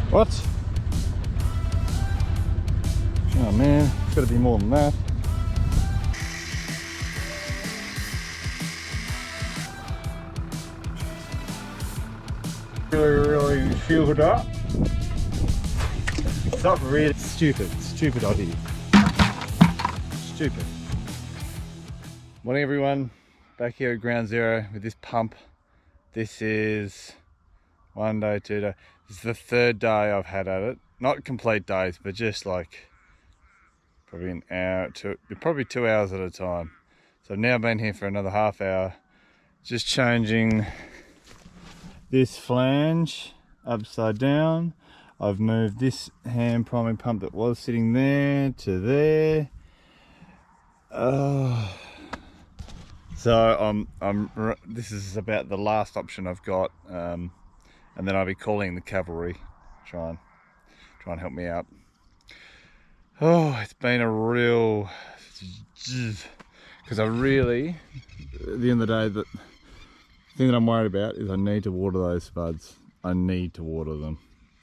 What? Oh man, it's got to be more than that. Really filled up. It's not really stupid idea. Stupid. Morning everyone, back here at ground zero with this pump. This is one day, 2 days. This is the 3rd day I've had at it. Not complete days, but just like probably an hour, probably 2 hours at a time. So I've now been here for another half hour, just changing this flange upside down. I've moved this hand priming pump that was sitting there to there. So this is about the last option I've got, and then I'll be calling the cavalry, try and help me out. Oh, it's been a real, because at the end of the day, the thing that I'm worried about is I need to water those spuds. I need to water them.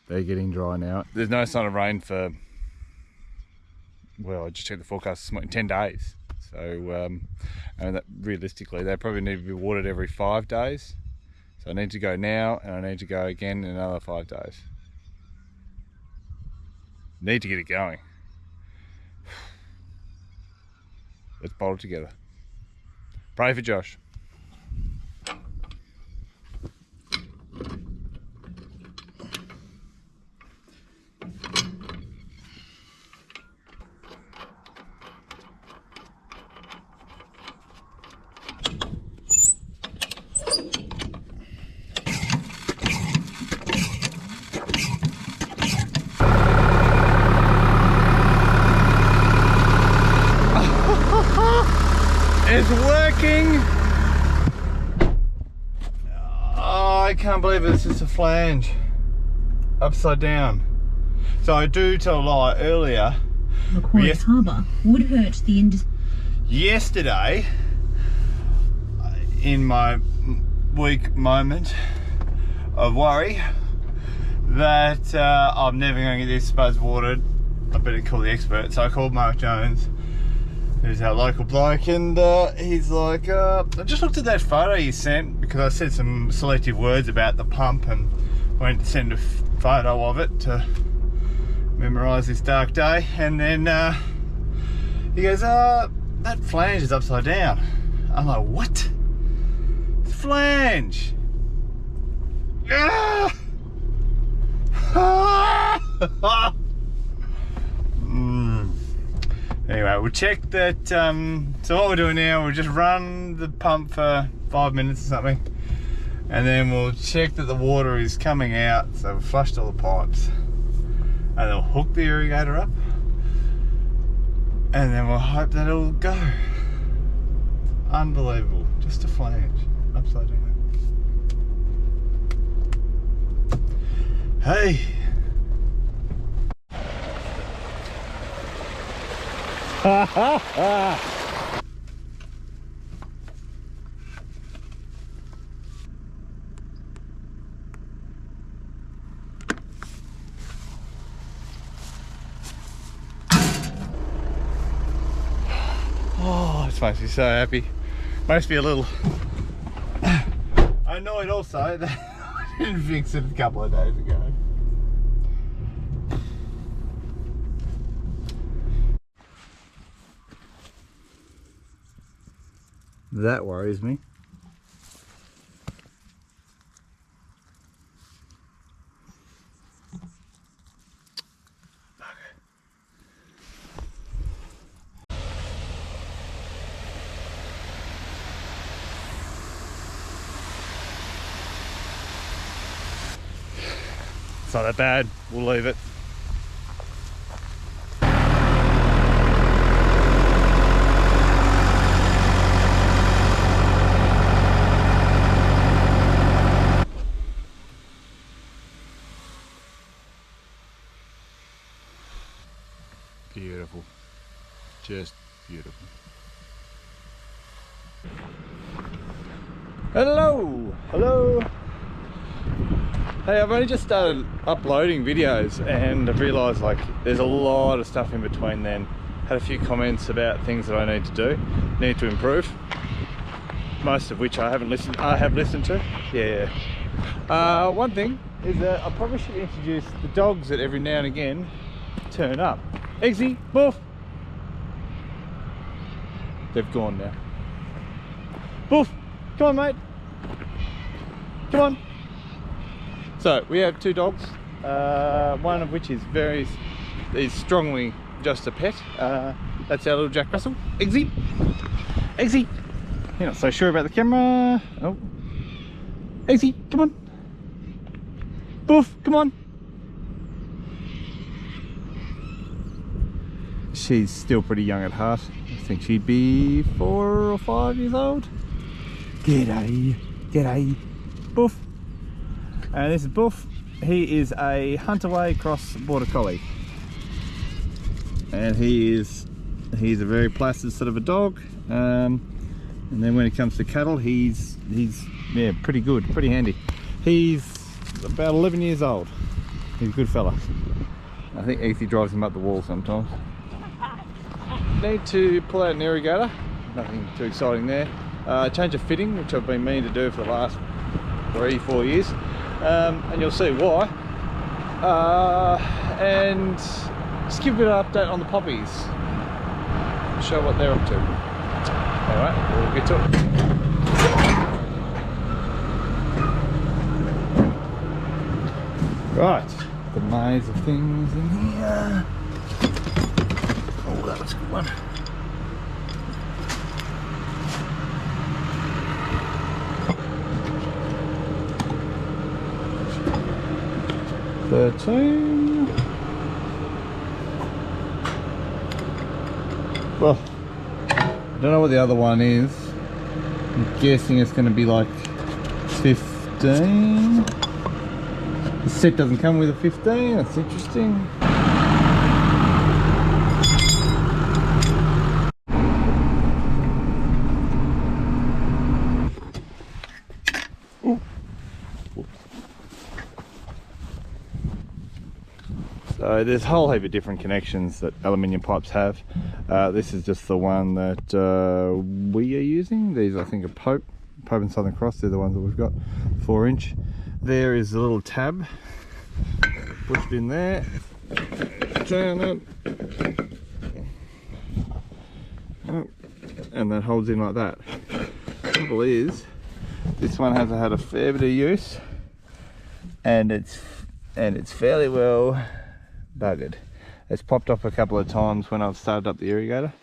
They're getting dry now. There's no sign of rain for, well, I just checked the forecast this morning, 10 days. So, and that realistically, they probably need to be watered every 5 days. So I need to go now, and I need to go again in another 5 days. Need to get it going. Let's bowl it together. Pray for Josh. It's working! Oh, I can't believe it's just a flange upside down. So I do tell a lie earlier. Macquarie Harbour would hurt the industry. Yesterday, in my weak moment of worry that I'm never going to get these spuds watered, I better call the expert. So I called Mark Jones, who's our local bloke, and he's like, I just looked at that photo you sent, because I said some selective words about the pump and went to send a photo of it to memorise this dark day, and then he goes, that flange is upside down. I'm like, what? Flange! Ah! Anyway, we'll check that, so what we're doing now, we'll just run the pump for 5 minutes or something, and then we'll check that the water is coming out, so we've flushed all the pipes, and then we'll hook the irrigator up, and then we'll hope that it'll go. Unbelievable, just a flange, upside down. Hey! Oh, this makes me so happy. Makes me a little annoyed also that I didn't fix it a couple of days ago. That worries me. It's not that bad, we'll leave it. Beautiful, just beautiful. Hello, hello. Hey, I've only just started uploading videos and I've realised like there's a lot of stuff in between then. Had a few comments about things that I need to do, need to improve. Most of which I have listened to. Yeah. One thing is that I probably should introduce the dogs that every now and again turn up. Eggsy, Boof. They've gone now. Boof, come on, mate. Come on. So we have two dogs, one of which is strongly just a pet. That's our little Jack Russell. Eggsy, Eggsy. You're not so sure about the camera. Oh, Eggsy, come on. Boof, come on. She's still pretty young at heart. I think she'd be 4 or 5 years old. G'day, g'day, Boof. And this is Boof. He is a Huntaway cross border collie, and he's a very placid sort of a dog. And then when it comes to cattle, he's yeah, pretty good, pretty handy. He's about 11 years old. He's a good fella. I think Ethy drives him up the wall sometimes. Need to pull out an irrigator. Nothing too exciting there. Change of fitting, which I've been meaning to do for the last 3-4 years. And you'll see why. And just give a bit of an update on the poppies. Show what they're up to. Alright, we'll get to it. Right, the maze of things in here. Oh, that was a good one. Well, I don't know what the other one is. I'm guessing it's going to be like 15. The set doesn't come with a 15. That's interesting. So there's a whole heap of different connections that aluminium pipes have. This is just the one that we are using. These I think are Pope and Southern Cross. They're the ones that we've got, 4-inch. There is a little tab pushed in there. Turn it. Oh, and that holds in like that. The trouble is, this one has had a fair bit of use, and it's fairly well buggered. It's popped up a couple of times when I've started up the irrigator,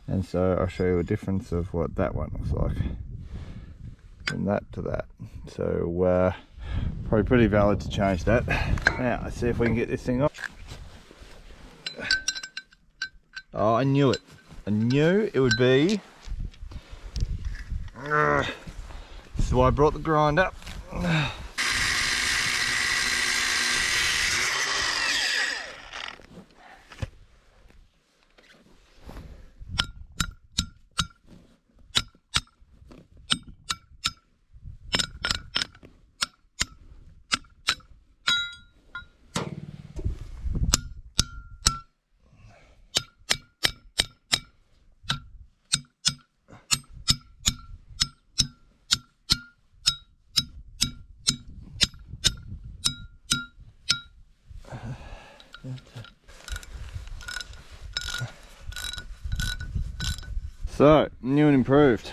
and so I'll show you a difference of what that one looks like from that to that. So probably pretty valid to change that. Now let's see if we can get this thing off. Oh, I knew it. I knew it would be. This is why I brought the grinder. So, new and improved.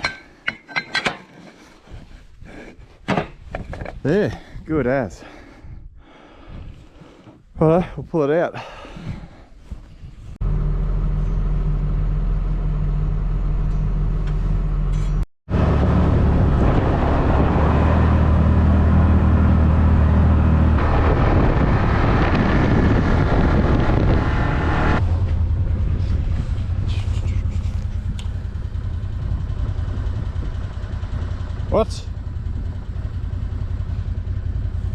There, good as. Right, we'll pull it out. What?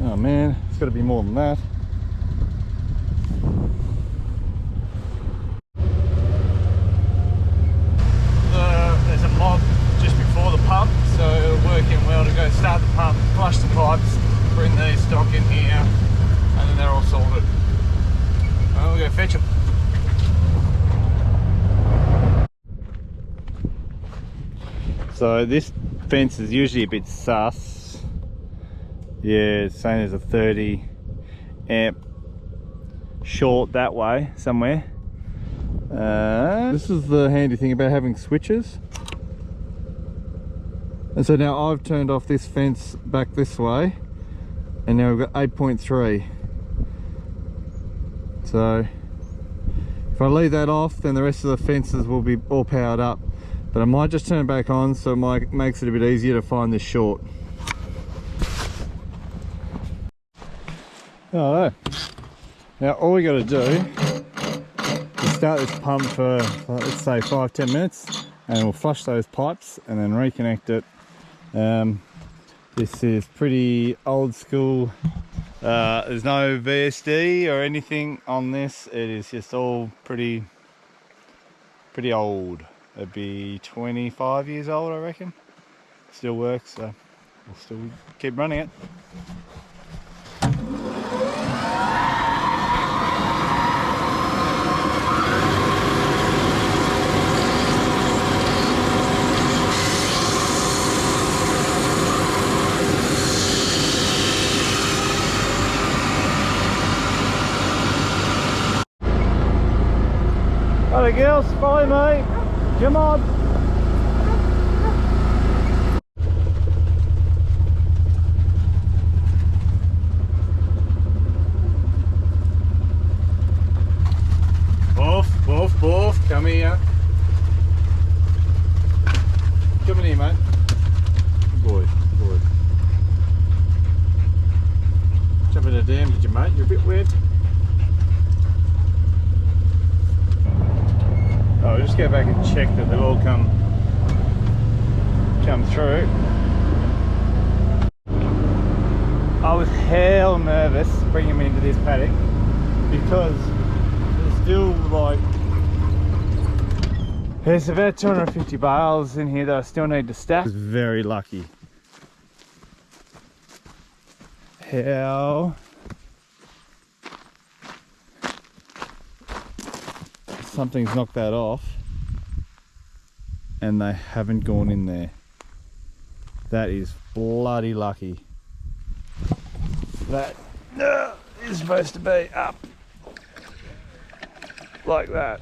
Oh man, it's got to be more than that. There's a mob just before the pump, so it'll work in well to go start the pump, flush the pipes, bring the stock in here, fetch them. So this fence is usually a bit sus. Yeah, it's saying there's a 30 amp short that way somewhere. This is the handy thing about having switches. And so now I've turned off this fence back this way, and now we've got 8.3. So if I leave that off, then the rest of the fences will be all powered up. But I might just turn it back on so it makes it a bit easier to find this short. Alright. Now all we got to do is start this pump for, let's say, 5-10 minutes, and we'll flush those pipes and then reconnect it. This is pretty old school. There's no VSD or anything on this. It is just all pretty old. It'd be 25 years old, I reckon. Still works, so we'll still keep running it. Alright girls, follow me. Come on. Boof, boof, boof. Come here. Come in here, mate. Good boy, good boy. Jump in the dam, did you, mate? You're a bit wet. Oh, we'll just go back and check that they've all come through. I was hell nervous bringing them into this paddock because there's still like, there's about 250 bales in here that I still need to stack. I was very lucky. How something's knocked that off and they haven't gone in there. That is bloody lucky. That is supposed to be up like that.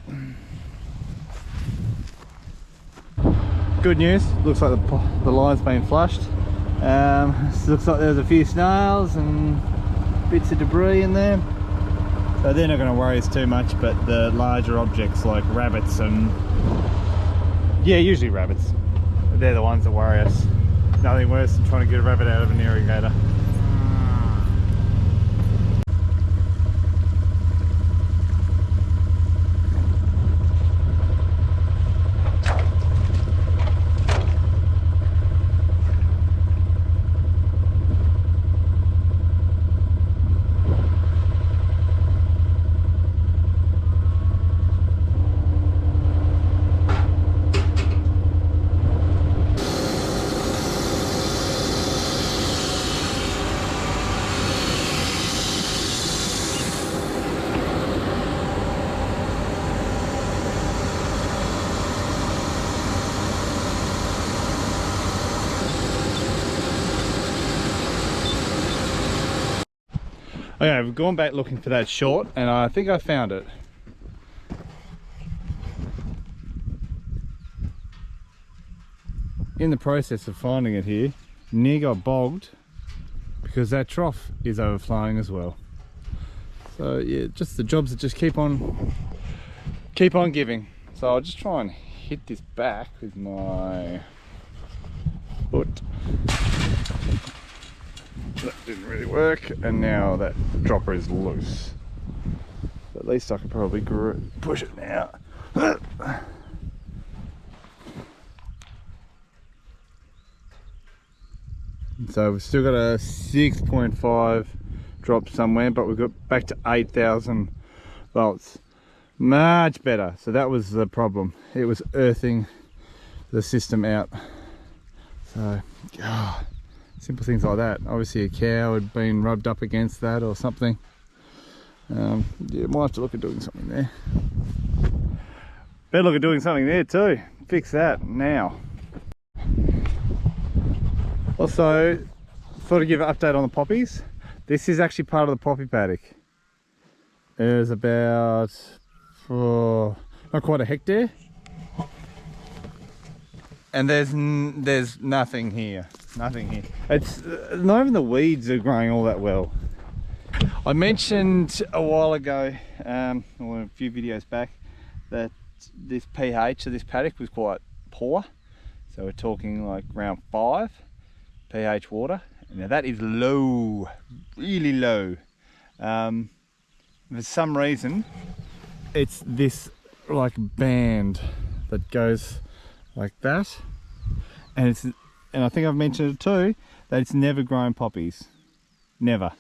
Good news, looks like the line's been flushed. Looks like there's a few snails and bits of debris in there. So they're not going to worry us too much, but the larger objects like rabbits and, yeah, usually rabbits, they're the ones that worry us. Nothing worse than trying to get a rabbit out of an irrigator. Okay, we've gone back looking for that short and I think I found it. In the process of finding it here, near got bogged because that trough is overflowing as well. So yeah, just the jobs that just keep on giving. So I'll just try and hit this back with my foot. That didn't really work, and now that dropper is loose. At least I can probably push it now. So we've still got a 6.5 drop somewhere, but we've got back to 8,000 volts. Much better. So that was the problem. It was earthing the system out. So, God. Simple things like that. Obviously a cow had been rubbed up against that or something. Yeah, might have to look at doing something there. Better look at doing something there too. Fix that now. Also, thought I'd give an update on the poppies. This is actually part of the poppy paddock. There's about not quite a hectare, and there's nothing here. Nothing here. It's not even the weeds are growing all that well. I mentioned a while ago, or a few videos back, that this pH of this paddock was quite poor. So we're talking like around 5 pH water. Now that is low, really low. For some reason, it's this like band that goes like that, and I think I've mentioned it too, that it's never grown poppies, never.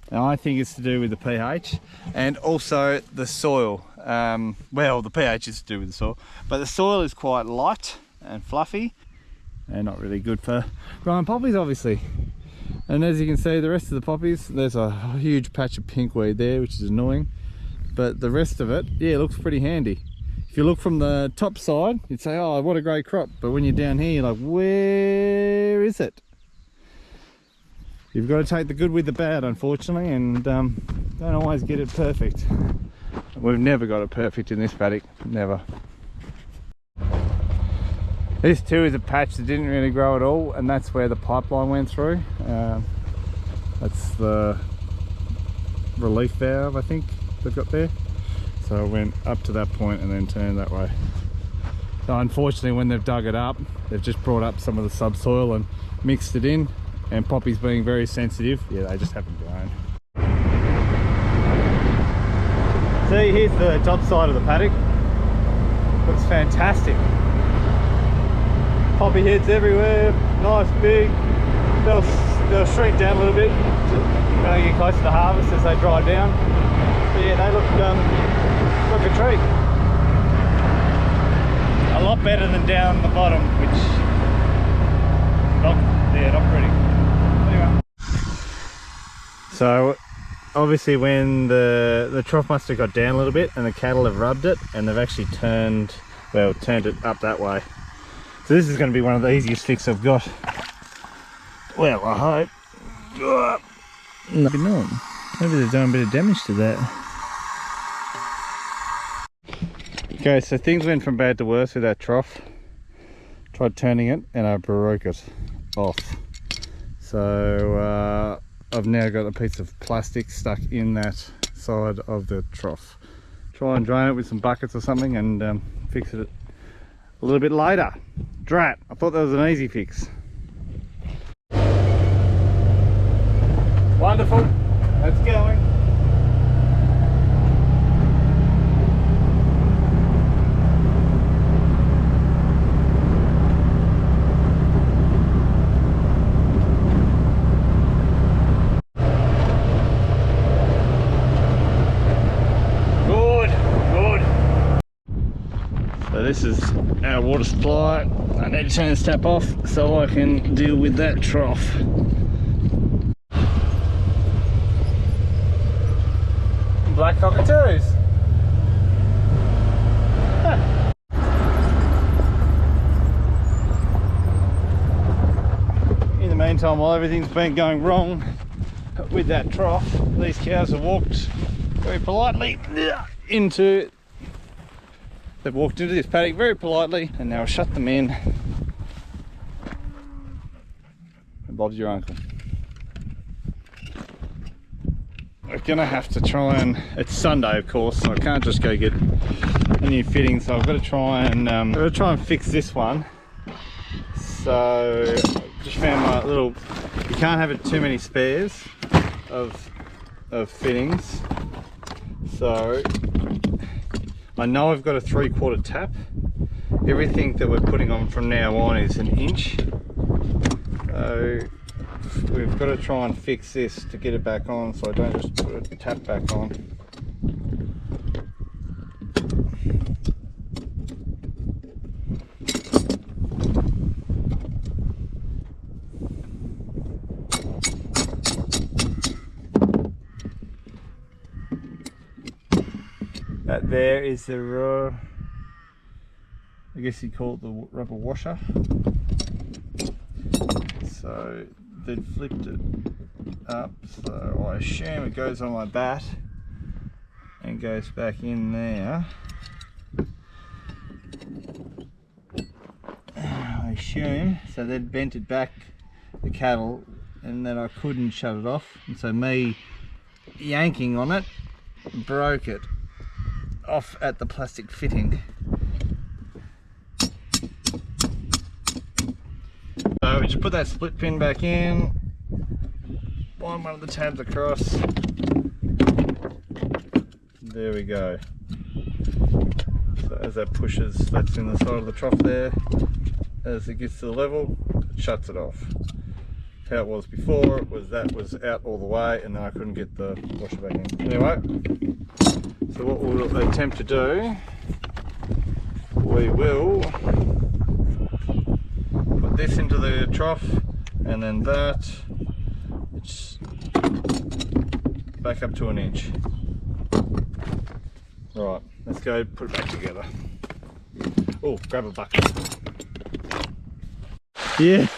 And I think it's to do with the pH and also the soil. Well, the pH is to do with the soil, but the soil is quite light and fluffy and not really good for growing poppies, obviously. And as you can see, the rest of the poppies, there's a huge patch of pinkweed there, which is annoying, but the rest of it, yeah, it looks pretty handy. If you look from the top side, you'd say, oh, what a great crop, but when you're down here, you're like, where is it? You've got to take the good with the bad, unfortunately, and don't always get it perfect. We've never got it perfect in this paddock, never. This too is a patch that didn't really grow at all, and that's where the pipeline went through. That's the relief valve, I think, they've got there. So it went up to that point and then turned that way. So unfortunately, when they've dug it up, they've just brought up some of the subsoil and mixed it in. And poppies being very sensitive, yeah, they just haven't grown. See, here's the top side of the paddock. Looks fantastic. Poppy heads everywhere, nice big. They'll shrink down a little bit when they get close to the harvest as they dry down. But yeah, they look a treat. A lot better than down the bottom, which not pretty. Anyway. So obviously when the trough must have got down a little bit and the cattle have rubbed it, and they've actually turned it up that way. So this is going to be one of the easiest fixes I've got. Well, I hope. Maybe not. Maybe they've done a bit of damage to that. Okay, so things went from bad to worse with that trough. Tried turning it and I broke it off. So I've now got a piece of plastic stuck in that side of the trough. Try and drain it with some buckets or something and fix it a little bit later. Drat, I thought that was an easy fix. Wonderful, that's going. So this is our water supply. I need to turn this tap off so I can deal with that trough. Black cockatoos. Huh. In the meantime, while everything's been going wrong with that trough, these cows have walked very politely into They've walked into this paddock very politely, and now I'll shut them in. And Bob's your uncle. We're gonna have to try and, it's Sunday of course, so I can't just go get a new fitting, so I've got to try and fix this one. So just found my little, you can't have it too many spares of fittings. So I know I've got a 3/4 tap. Everything that we're putting on from now on is an inch. So we've got to try and fix this to get it back on so I don't just put a tap back on. That there is the I guess you call it the rubber washer. So they'd flipped it up, so I assume it goes on like that and goes back in there. I assume, so they'd bent it back, the cattle, and then I couldn't shut it off, and so me yanking on it broke it off at the plastic fitting. So we just put that split pin back in, wind one of the tabs across, there we go. So as that pushes, that's in the side of the trough there, as it gets to the level, it shuts it off. How it was before, that was out all the way and then I couldn't get the washer back in. Anyway, so what we'll attempt to do, we will put this into the trough and then that, it's back up to 1 inch. Right, let's go put it back together. Oh, grab a bucket. Yeah.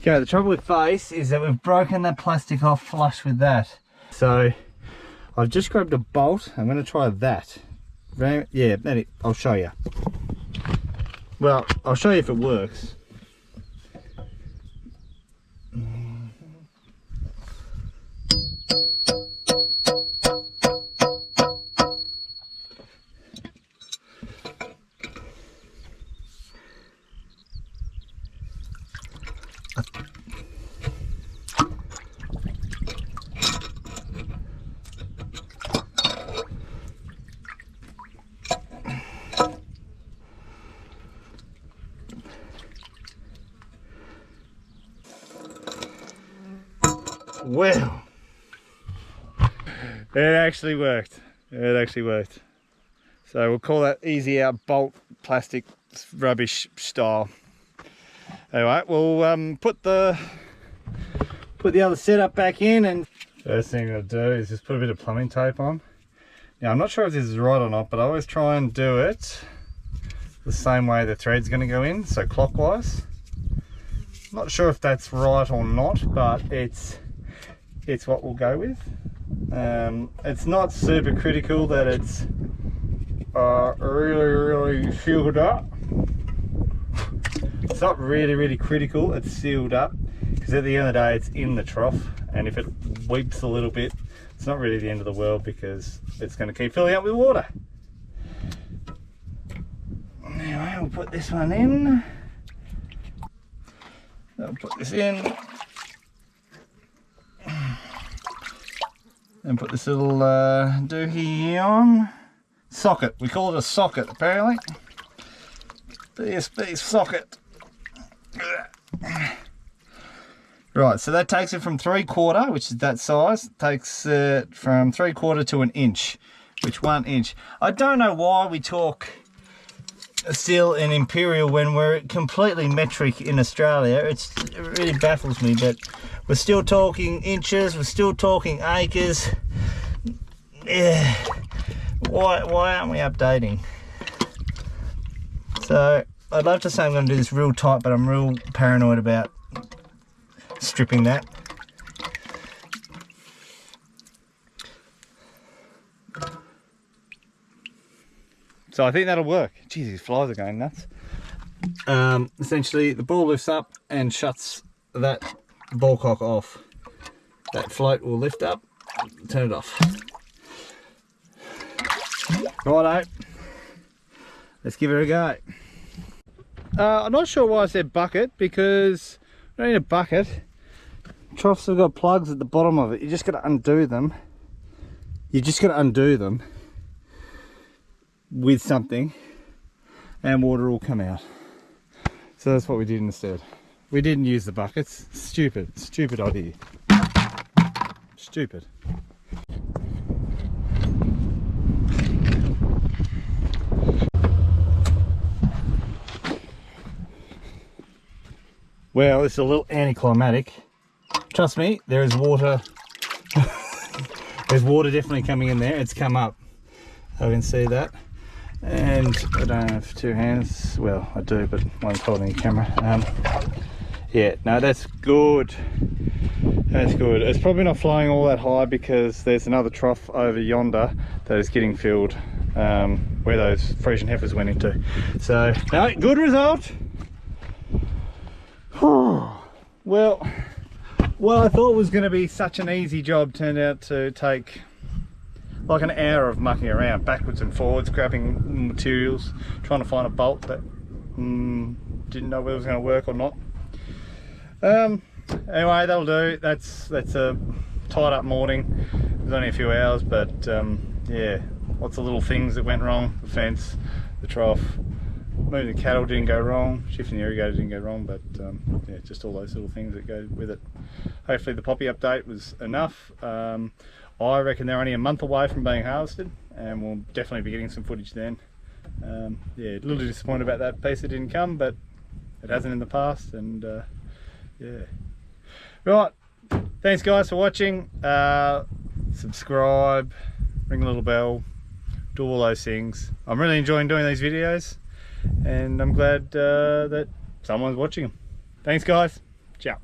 Okay, the trouble with face is that we've broken that plastic off flush with that. So I've just grabbed a bolt. I'm going to try that. Yeah, I'll show you. Well, I'll show you if it works. Well, it actually worked. It actually worked. So we'll call that easy out bolt plastic rubbish style. Anyway, we'll put the other setup back in, and first thing I'll do is just put a bit of plumbing tape on. Now I'm not sure if this is right or not, but I always try and do it the same way the thread's going to go in, so clockwise. Not sure if that's right or not, but it's what we'll go with. It's not super critical that it's really sealed up. It's not really critical it's sealed up, because at the end of the day it's in the trough, and if it weeps a little bit, it's not really the end of the world because it's going to keep filling up with water. Anyway, we'll put this one in. I'll put this in and put this little doohickey on. Socket, we call it a socket apparently. BSB socket. Right, so that takes it from 3/4, which is that size, it takes it from 3/4 to 1 inch, which 1 inch. I don't know why we talk still in imperial when we're completely metric in Australia. It really baffles me, but we're still talking inches, we're still talking acres. Yeah. Why aren't we updating? So I'd love to say I'm going to do this real tight, but I'm real paranoid about stripping that. So I think that'll work. Jeez, these flies are going nuts. Essentially the ball lifts up and shuts that ball cock off. That float will lift up, turn it off. Righto, let's give it a go. I'm not sure why I said bucket, because I don't need a bucket. Troughs have got plugs at the bottom of it. You just got to undo them. You just got to undo them with something and water will come out. So that's what we did instead. We didn't use the buckets. Stupid idea. Stupid. Well, it's a little anticlimactic. Trust me, there is water There's water definitely coming in there. It's come up, I can see that. And I don't have two hands, well I do, but one's holding the camera. Yeah, no, that's good. That's good. It's probably not flying all that high because there's another trough over yonder that is getting filled, where those Frisian heifers went into. So, no, good result. Well, what I thought was going to be such an easy job turned out to take like an hour of mucking around backwards and forwards, grabbing materials, trying to find a bolt that didn't know whether it was going to work or not. Anyway, that'll do. That's a tied up morning. It was only a few hours, but yeah, lots of little things that went wrong. The fence, the trough, moving the cattle didn't go wrong, shifting the irrigator didn't go wrong, but yeah, just all those little things that go with it. Hopefully the poppy update was enough. I reckon they're only a month away from being harvested, and we'll definitely be getting some footage then. Yeah, a little disappointed about that piece that didn't come, but it hasn't in the past, and yeah. Right, thanks guys for watching. Subscribe, ring the little bell, do all those things. I'm really enjoying doing these videos, and I'm glad that someone's watching them. Thanks guys, ciao.